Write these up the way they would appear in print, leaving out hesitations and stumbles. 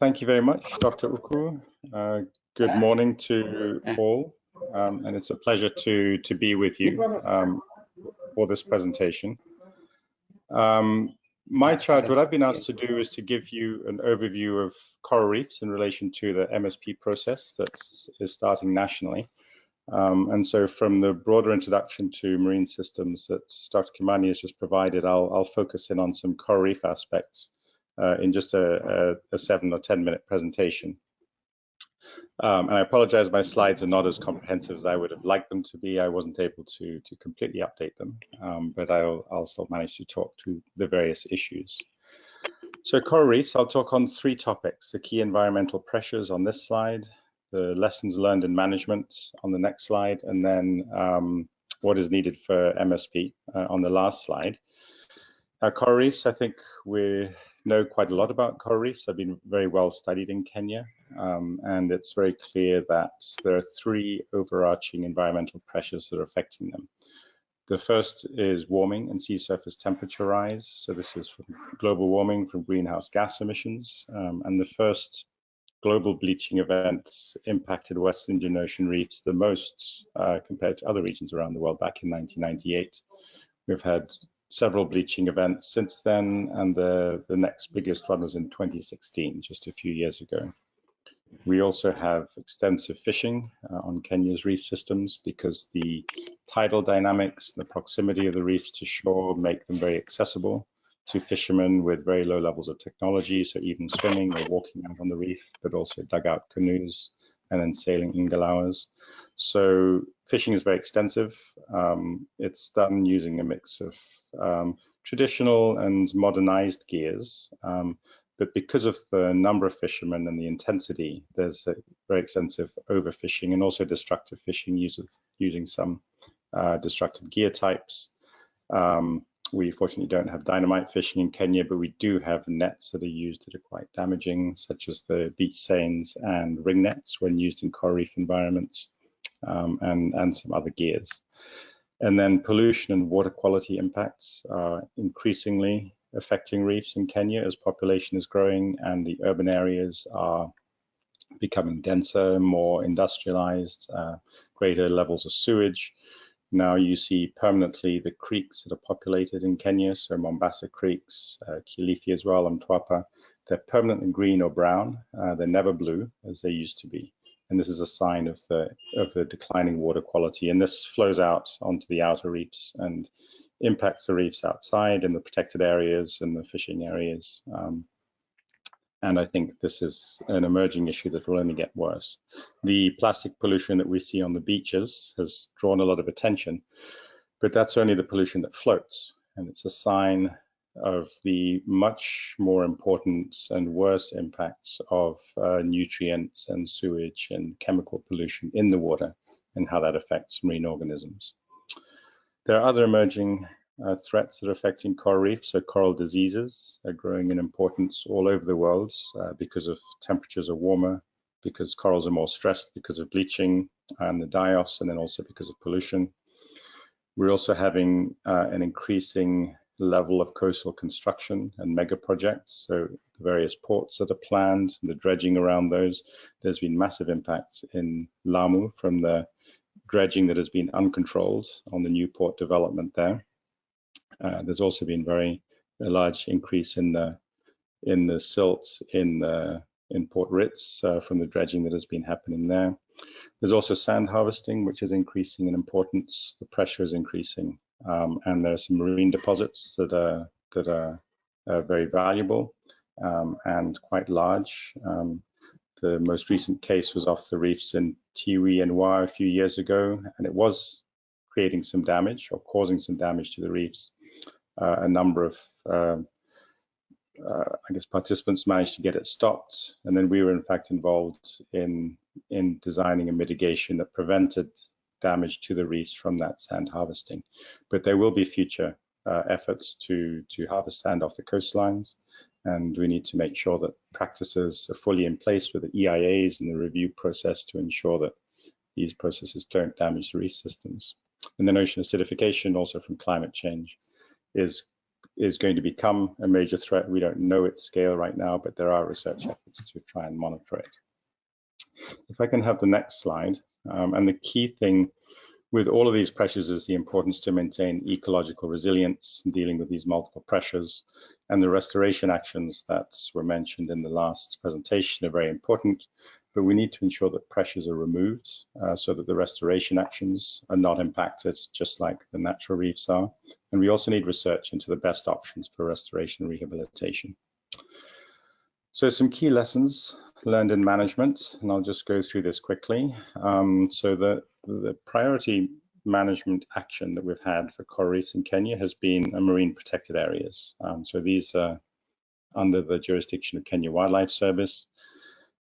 Thank you very much, Dr. Uku. Good morning to all, and it's a pleasure to be with you for this presentation. My charge, what I've been asked to do is to give you an overview of coral reefs in relation to the MSP process that is starting nationally. And so from the broader introduction to marine systems that Dr. Kimani has just provided, I'll focus in on some coral reef aspects in just a 7 or 10 minute presentation. And I apologize, my slides are not as comprehensive as I would have liked them to be. I wasn't able to completely update them, but I'll still manage to talk to the various issues. So coral reefs, I'll talk on 3 topics: the key environmental pressures on this slide, the lessons learned in management on the next slide, and then what is needed for MSP on the last slide. Coral reefs, I think we know quite a lot about coral reefs. They've been very well studied in Kenya, and it's very clear that there are 3 overarching environmental pressures that are affecting them. The first is warming and sea surface temperature rise. So this is from global warming, from greenhouse gas emissions, and the first global bleaching event impacted West Indian Ocean reefs the most compared to other regions around the world back in 1998. We've had several bleaching events since then, and the next biggest one was in 2016, just a few years ago. We also have extensive fishing on Kenya's reef systems because the tidal dynamics, the proximity of the reefs to shore make them very accessible to fishermen with very low levels of technology, so even swimming or walking out on the reef, but also dugout canoes and then sailing ingalawas. So fishing is very extensive. It's done using a mix of traditional and modernized gears, but because of the number of fishermen and the intensity, there's a very extensive overfishing and also destructive fishing using some destructive gear types. We fortunately don't have dynamite fishing in Kenya, but we do have nets that are used that are quite damaging, such as the beach seines and ring nets when used in coral reef environments, and some other gears. And then pollution and water quality impacts are increasingly affecting reefs in Kenya as population is growing and the urban areas are becoming denser, more industrialized, greater levels of sewage. Now you see permanently the creeks that are populated in Kenya, so Mombasa creeks, Kilifi as well, and Mtwapa. They're permanently green or brown. They're never blue as they used to be. And this is a sign of the declining water quality. And this flows out onto the outer reefs and impacts the reefs outside in the protected areas and the fishing areas. And I think this is an emerging issue that will only get worse. The plastic pollution that we see on the beaches has drawn a lot of attention, but that's only the pollution that floats. And it's a sign of the much more important and worse impacts of nutrients and sewage and chemical pollution in the water and how that affects marine organisms. There are other emerging threats that are affecting coral reefs. So coral diseases are growing in importance all over the world because of temperatures are warmer, because corals are more stressed because of bleaching and the die-offs, and then also because of pollution. We're also having an increasing level of coastal construction and mega projects. So the various ports that are planned, the dredging around those. There's been massive impacts in Lamu from the dredging that has been uncontrolled on the new port development there. There's also been a large increase in the silt in Port Ritz from the dredging that has been happening there. There's also sand harvesting, which is increasing in importance. The pressure is increasing, and there are some marine deposits that are very valuable and quite large. The most recent case was off the reefs in Tiwi and Wa a few years ago, and it was creating some damage or causing some damage to the reefs. A number of I guess participants managed to get it stopped, and then we were in fact involved in designing a mitigation that prevented damage to the reefs from that sand harvesting. But there will be future efforts to harvest sand off the coastlines, and we need to make sure that practices are fully in place with the EIAs and the review process to ensure that these processes don't damage the reef systems. And then ocean acidification, also from climate change, is is going to become a major threat. We don't know its scale right now, but there are research efforts to try and monitor it. If I can have the next slide, and the key thing with all of these pressures is the importance to maintain ecological resilience in dealing with these multiple pressures, and the restoration actions that were mentioned in the last presentation are very important, but we need to ensure that pressures are removed so that the restoration actions are not impacted, just like the natural reefs are. And we also need research into the best options for restoration and rehabilitation. So some key lessons learned in management, and I'll just go through this quickly. So the priority management action that we've had for coral reefs in Kenya has been marine protected areas. So these are under the jurisdiction of Kenya Wildlife Service,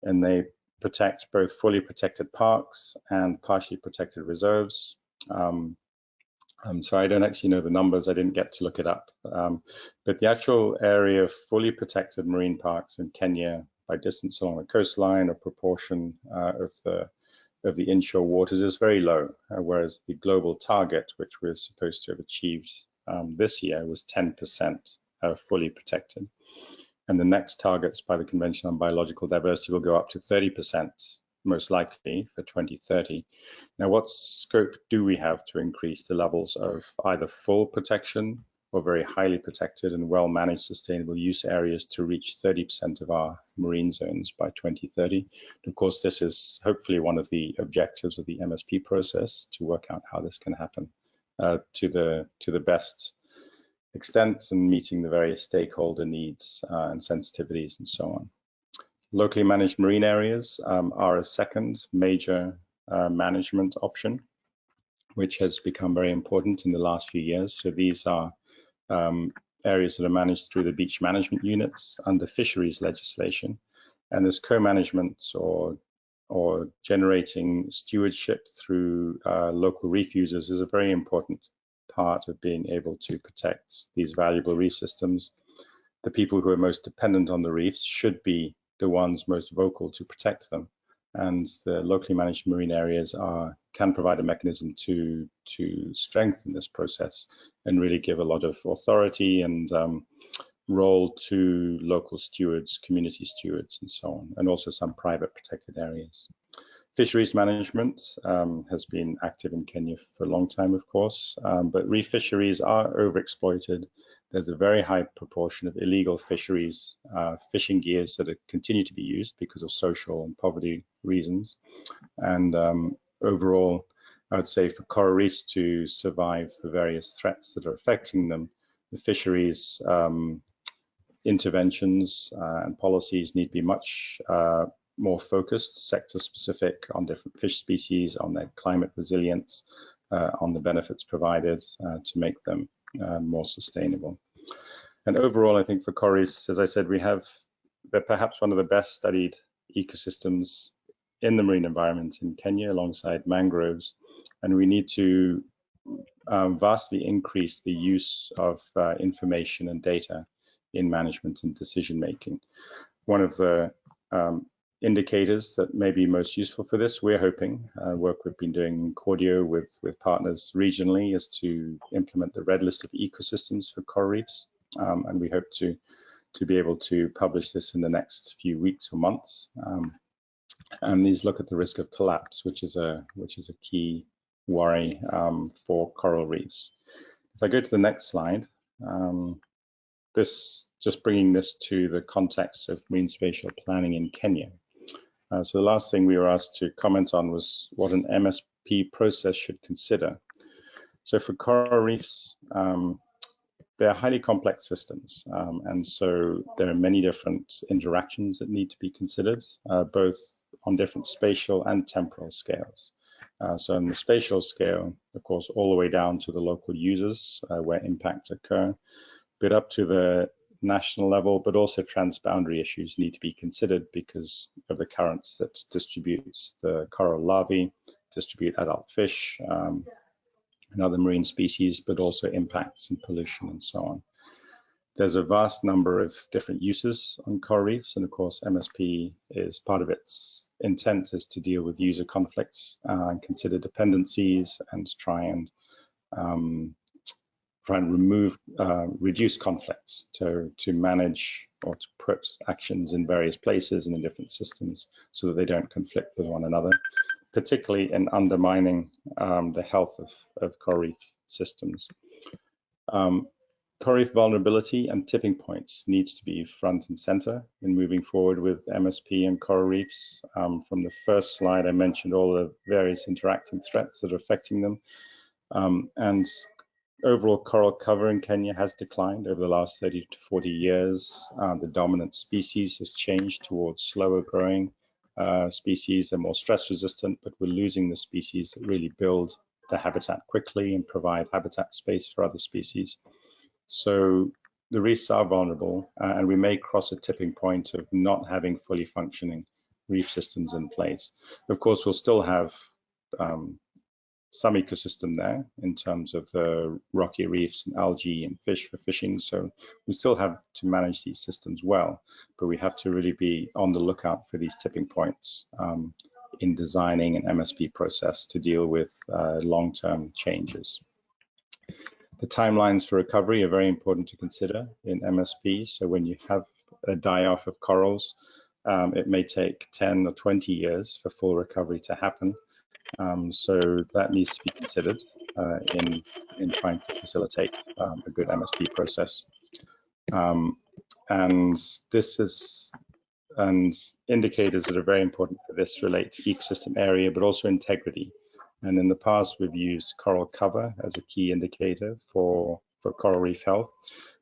and they protect both fully protected parks and partially protected reserves. So I don't actually know the numbers, I didn't get to look it up. But the actual area of fully protected marine parks in Kenya by distance along the coastline or proportion of the inshore waters is very low, whereas the global target, which we're supposed to have achieved this year, was 10% fully protected. And the next targets by the Convention on Biological Diversity will go up to 30%, most likely for 2030. Now, what scope do we have to increase the levels of either full protection or very highly protected and well-managed sustainable use areas to reach 30% of our marine zones by 2030? Of course, this is hopefully one of the objectives of the MSP process, to work out how this can happen to the best extent and meeting the various stakeholder needs and sensitivities and so on. Locally managed marine areas are a second major management option, which has become very important in the last few years. So these are areas that are managed through the beach management units under fisheries legislation, and this co-management or generating stewardship through local reef users is a very important part of being able to protect these valuable reef systems. The people who are most dependent on the reefs should be the ones most vocal to protect them, and the locally managed marine areas can provide a mechanism to strengthen this process and really give a lot of authority and role to local stewards, community stewards, and so on, and also some private protected areas. Fisheries management has been active in Kenya for a long time, of course, but reef fisheries are overexploited. There's a very high proportion of illegal fisheries, fishing gears that continue to be used because of social and poverty reasons. And overall, I would say for coral reefs to survive the various threats that are affecting them, the fisheries interventions and policies need to be much more focused, sector specific, on different fish species, on their climate resilience, on the benefits provided to make them more sustainable. And overall, I think for coral reefs, as I said, they're perhaps one of the best studied ecosystems in the marine environment in Kenya alongside mangroves, and we need to vastly increase the use of information and data in management and decision making. One of the indicators that may be most useful for this, we're hoping, work we've been doing in Cordio with partners regionally, is to implement the red list of ecosystems for coral reefs, and we hope to be able to publish this in the next few weeks or months. And these look at the risk of collapse, which is a key worry for coral reefs. If I go to the next slide, just bringing this to the context of marine spatial planning in Kenya. So the last thing we were asked to comment on was what an MSP process should consider. So for coral reefs, they're highly complex systems, and so there are many different interactions that need to be considered, both on different spatial and temporal scales. So on the spatial scale, of course, all the way down to the local users where impacts occur, but up to the national level, but also transboundary issues need to be considered because of the currents that distribute the coral larvae, distribute adult fish and other marine species, but also impacts and pollution and so on. There's a vast number of different uses on coral reefs, and of course MSP is part of its intent is to deal with user conflicts and consider dependencies and try and try and remove, reduce conflicts, to manage or to put actions in various places and in different systems so that they don't conflict with one another, particularly in undermining the health of coral reef systems. Coral reef vulnerability and tipping points needs to be front and center in moving forward with MSP and coral reefs. From the first slide, I mentioned all the various interacting threats that are affecting them. And overall coral cover in Kenya has declined over the last 30 to 40 years. The dominant species has changed towards slower growing species. They're more stress resistant, but we're losing the species that really build the habitat quickly and provide habitat space for other species. So the reefs are vulnerable, and we may cross a tipping point of not having fully functioning reef systems in place. Of course, we'll still have some ecosystem there in terms of the rocky reefs and algae and fish for fishing. So we still have to manage these systems well, but we have to really be on the lookout for these tipping points in designing an MSP process to deal with long-term changes. The timelines for recovery are very important to consider in MSP. So when you have a die-off of corals, it may take 10 or 20 years for full recovery to happen. So that needs to be considered in trying to facilitate a good MSP process. And indicators that are very important for this relate to ecosystem area, but also integrity. And in the past, we've used coral cover as a key indicator for coral reef health,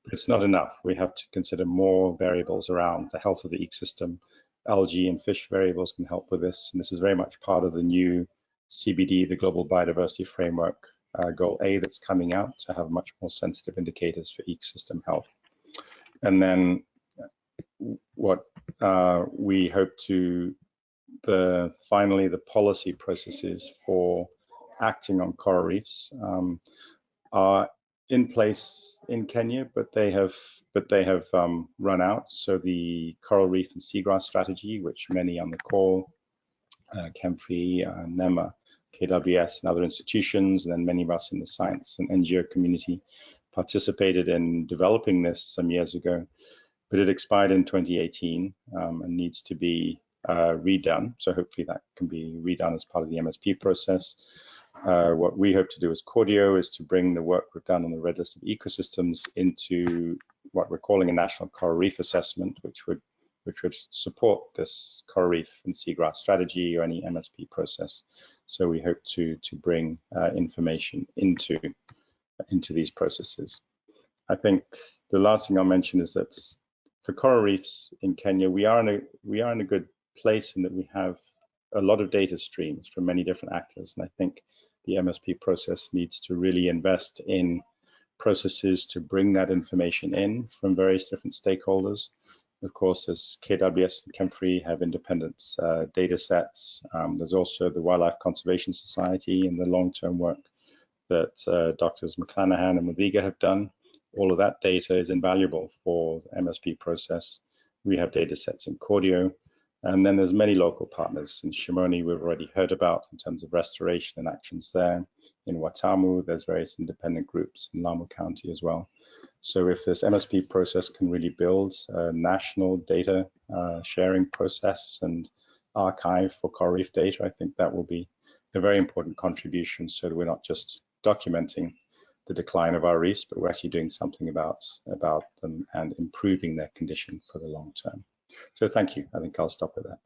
but it's not enough. We have to consider more variables around the health of the ecosystem. Algae and fish variables can help with this, and this is very much part of the new CBD, the Global Biodiversity Framework, Goal A that's coming out to have much more sensitive indicators for ecosystem health. And then what we hope to, finally, the policy processes for acting on coral reefs are in place in Kenya, but they have run out. So the Coral Reef and Seagrass Strategy, which many on the call, CAMFRI, NEMA, KWS, and other institutions, and then many of us in the science and NGO community participated in developing this some years ago, but it expired in 2018 and needs to be redone. So hopefully that can be redone as part of the MSP process. What we hope to do as Cordio is to bring the work we've done on the Red List of Ecosystems into what we're calling a National Coral Reef Assessment, which would support this Coral Reef and Seagrass Strategy or any MSP process. So we hope to bring information into these processes. I think the last thing I'll mention is that for coral reefs in Kenya, we are in a good place in that we have a lot of data streams from many different actors, and I think the MSP process needs to really invest in processes to bring that information in from various different stakeholders. Of course, as KWS and CAMFRI have independent data sets, there's also the Wildlife Conservation Society and the long-term work that Drs. McClanahan and Muthiga have done. All of that data is invaluable for the MSP process. We have data sets in Cordio, and then there's many local partners. In Shimoni, we've already heard about in terms of restoration and actions there. In Watamu, there's various independent groups in Lamu County as well. So if this MSP process can really build a national data sharing process and archive for coral reef data, I think that will be a very important contribution, so that we're not just documenting the decline of our reefs, but we're actually doing something about them and improving their condition for the long term. So thank you. I think I'll stop with that.